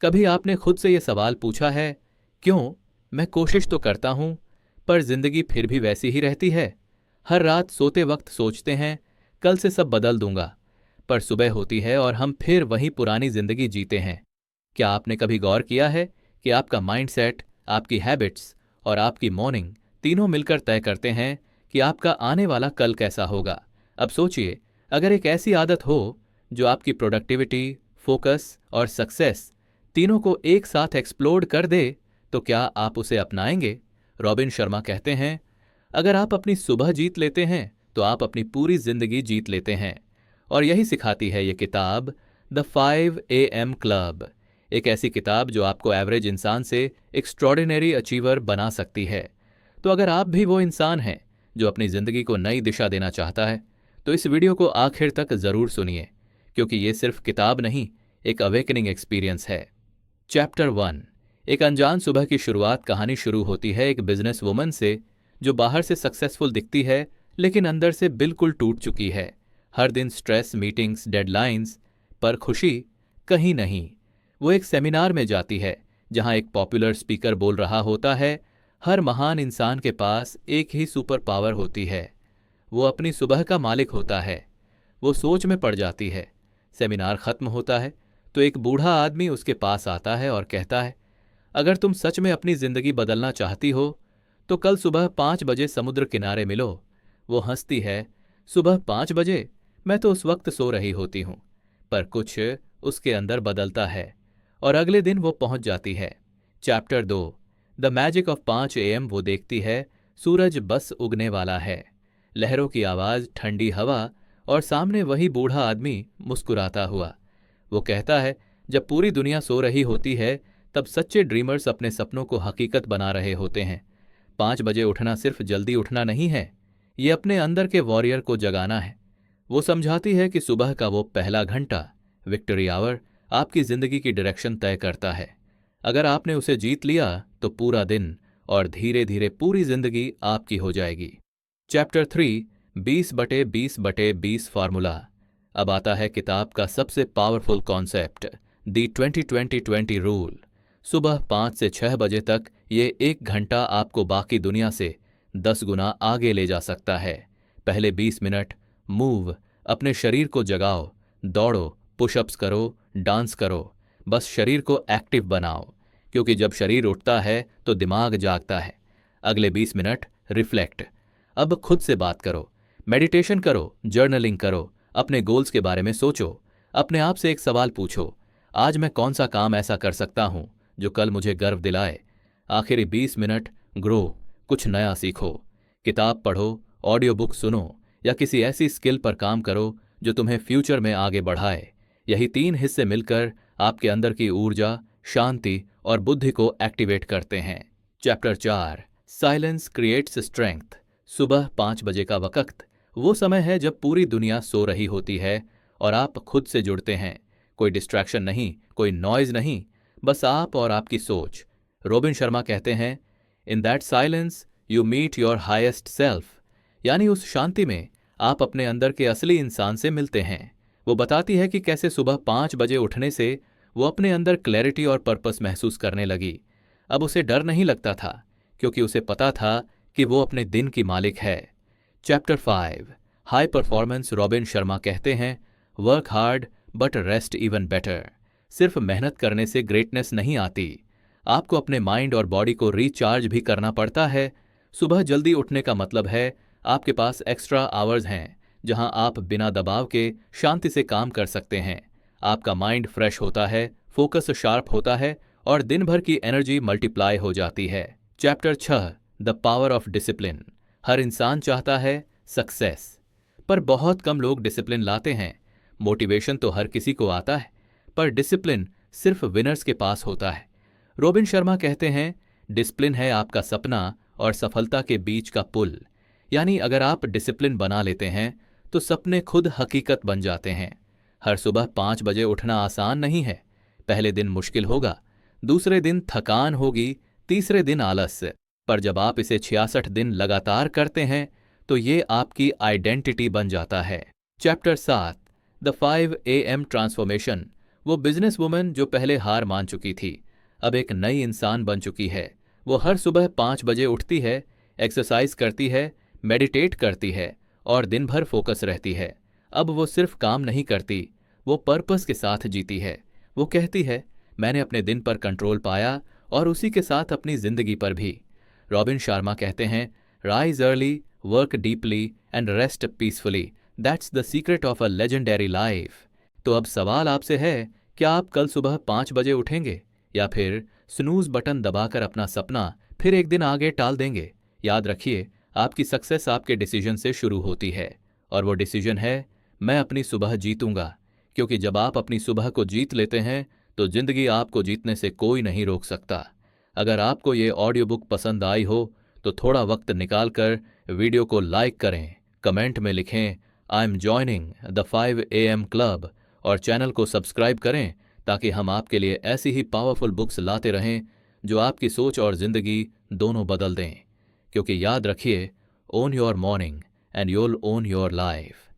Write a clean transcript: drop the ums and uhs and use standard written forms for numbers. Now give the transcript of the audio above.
कभी आपने खुद से ये सवाल पूछा है, क्यों मैं कोशिश तो करता हूं पर जिंदगी फिर भी वैसी ही रहती है। हर रात सोते वक्त सोचते हैं कल से सब बदल दूंगा, पर सुबह होती है और हम फिर वही पुरानी जिंदगी जीते हैं। क्या आपने कभी गौर किया है कि आपका माइंडसेट, आपकी हैबिट्स और आपकी मॉर्निंग तीनों मिलकर तय करते हैं कि आपका आने वाला कल कैसा होगा। अब सोचिए, अगर एक ऐसी आदत हो जो आपकी प्रोडक्टिविटी, फोकस और सक्सेस तीनों को एक साथ एक्सप्लोड कर दे, तो क्या आप उसे अपनाएंगे? रॉबिन शर्मा कहते हैं, अगर आप अपनी सुबह जीत लेते हैं तो आप अपनी पूरी जिंदगी जीत लेते हैं। और यही सिखाती है ये किताब, द 5 AM क्लब। एक ऐसी किताब जो आपको एवरेज इंसान से एक्स्ट्रॉर्डिनरी अचीवर बना सकती है। तो अगर आप भी वो इंसान हैं जो अपनी जिंदगी को नई दिशा देना चाहता है, तो इस वीडियो को आखिर तक जरूर सुनिए, क्योंकि ये सिर्फ किताब नहीं, एक अवेकनिंग एक्सपीरियंस है। चैप्टर 1। एक अनजान सुबह की शुरुआत कहानी शुरू होती है एक बिजनेस वुमन से जो बाहर से सक्सेसफुल दिखती है लेकिन अंदर से बिल्कुल टूट चुकी है। हर दिन स्ट्रेस, मीटिंग्स, डेडलाइंस, पर खुशी कहीं नहीं। वो एक सेमिनार में जाती है जहां एक पॉपुलर स्पीकर बोल रहा होता है, हर महान इंसान के पास एक ही सुपर पावर होती है, वो अपनी सुबह का मालिक होता है। वो सोच में पड़ जाती है। सेमिनार खत्म होता है तो एक बूढ़ा आदमी उसके पास आता है और कहता है, अगर तुम सच में अपनी जिंदगी बदलना चाहती हो तो कल सुबह 5 बजे समुद्र किनारे मिलो। वो हंसती है, सुबह 5 बजे? मैं तो उस वक्त सो रही होती हूं। पर कुछ उसके अंदर बदलता है और अगले दिन वो पहुंच जाती है। Chapter 2। The magic of 5 AM। वो देखती है सूरज बस उगने वाला है, लहरों की आवाज, ठंडी हवा और सामने वही बूढ़ा आदमी मुस्कुराता हुआ। वो कहता है, जब पूरी दुनिया सो रही होती है तब सच्चे ड्रीमर्स अपने सपनों को हकीकत बना रहे होते हैं। 5 बजे उठना सिर्फ जल्दी उठना नहीं है, ये अपने अंदर के वॉरियर को जगाना है। वो समझाती है कि सुबह का वो पहला घंटा, विक्ट्री आवर, आपकी जिंदगी की डायरेक्शन तय करता है। अगर आपने उसे जीत लिया तो पूरा दिन और धीरे धीरे पूरी जिंदगी आपकी हो जाएगी। चैप्टर 3। 20/20/20 फार्मूला। अब आता है किताब का सबसे पावरफुल कॉन्सेप्ट, दी 20-20-20 रूल। सुबह 5 से 6 बजे तक ये 1 घंटा आपको बाकी दुनिया से 10 गुना आगे ले जा सकता है। पहले 20 मिनट मूव, अपने शरीर को जगाओ, दौड़ो, पुशअप्स करो, डांस करो, बस शरीर को एक्टिव बनाओ, क्योंकि जब शरीर उठता है तो दिमाग जागता है। अगले 20 मिनट रिफ्लेक्ट, अब खुद से बात करो, मेडिटेशन करो, जर्नलिंग करो, अपने गोल्स के बारे में सोचो, अपने आप से एक सवाल पूछो, आज मैं कौन सा काम ऐसा कर सकता हूं जो कल मुझे गर्व दिलाए। आखिरी 20 मिनट ग्रो, कुछ नया सीखो, किताब पढ़ो, ऑडियो बुक सुनो या किसी ऐसी स्किल पर काम करो जो तुम्हें फ्यूचर में आगे बढ़ाए। यही 3 हिस्से मिलकर आपके अंदर की ऊर्जा, शांति और बुद्धि को एक्टिवेट करते हैं। चैप्टर 4। Silence creates strength. सुबह 5 बजे का वक्त वो समय है जब पूरी दुनिया सो रही होती है और आप खुद से जुड़ते हैं। कोई डिस्ट्रैक्शन नहीं, कोई नॉइज नहीं, बस आप और आपकी सोच। रॉबिन शर्मा कहते हैं, in that silence you meet your highest self. यानी उस शांति में आप अपने अंदर के असली इंसान से मिलते हैं। वो बताती है कि कैसे सुबह 5 बजे उठने से वो अपने अंदर क्लैरिटी और पर्पस महसूस करने लगी। अब उसे डर नहीं लगता था, क्योंकि उसे पता था कि वो अपने दिन की मालिक है। Chapter 5। High performance. Robin Sharma कहते हैं, work hard but rest even better. सिर्फ मेहनत करने से ग्रेटनेस नहीं आती, आपको अपने माइंड और बॉडी को रिचार्ज भी करना पड़ता है। सुबह जल्दी उठने का मतलब है आपके पास एक्स्ट्रा आवर्स हैं जहां आप बिना दबाव के शांति से काम कर सकते हैं। आपका माइंड फ्रेश होता है, फोकस शार्प होता है और दिन भर की एनर्जी मल्टीप्लाई हो जाती है। Chapter 6। The power of discipline. हर इंसान चाहता है सक्सेस, पर बहुत कम लोग डिसिप्लिन लाते हैं। मोटिवेशन तो हर किसी को आता है, पर डिसिप्लिन सिर्फ विनर्स के पास होता है। रॉबिन शर्मा कहते हैं, डिसिप्लिन है आपका सपना और सफलता के बीच का पुल। यानी अगर आप डिसिप्लिन बना लेते हैं तो सपने खुद हकीकत बन जाते हैं। हर सुबह 5 बजे उठना आसान नहीं है। पहले दिन मुश्किल होगा, दूसरे दिन थकान होगी, तीसरे दिन आलस। पर जब आप इसे 66 दिन लगातार करते हैं तो ये आपकी आइडेंटिटी बन जाता है। चैप्टर 7। The 5 AM transformation. वो बिजनेस वुमन जो पहले हार मान चुकी थी अब एक नई इंसान बन चुकी है। वो हर सुबह 5 बजे उठती है, एक्सरसाइज करती है, मेडिटेट करती है और दिन भर फोकस रहती है। अब वो सिर्फ काम नहीं करती, वो पर्पस के साथ जीती है। वो कहती है, मैंने अपने दिन पर कंट्रोल पाया और उसी के साथ अपनी जिंदगी पर भी। रॉबिन शर्मा कहते हैं, rise early, work deeply and rest peacefully, that's the secret of a legendary life. तो अब सवाल आपसे है, क्या आप कल सुबह 5 बजे उठेंगे या फिर स्नूज बटन दबाकर अपना सपना फिर एक दिन आगे टाल देंगे? याद रखिए, आपकी सक्सेस आपके डिसीजन से शुरू होती है और वो डिसीजन है, मैं अपनी सुबह जीतूंगा। क्योंकि जब आप अपनी सुबह को जीत लेते हैं तो जिंदगी आपको जीतने से कोई नहीं रोक सकता। अगर आपको ये ऑडियो बुक पसंद आई हो तो थोड़ा वक्त निकालकर वीडियो को लाइक करें, कमेंट में लिखें I am joining the 5 AM club और चैनल को सब्सक्राइब करें ताकि हम आपके लिए ऐसी ही पावरफुल बुक्स लाते रहें जो आपकी सोच और जिंदगी दोनों बदल दें। क्योंकि याद रखिए, own your morning and you'll own your life.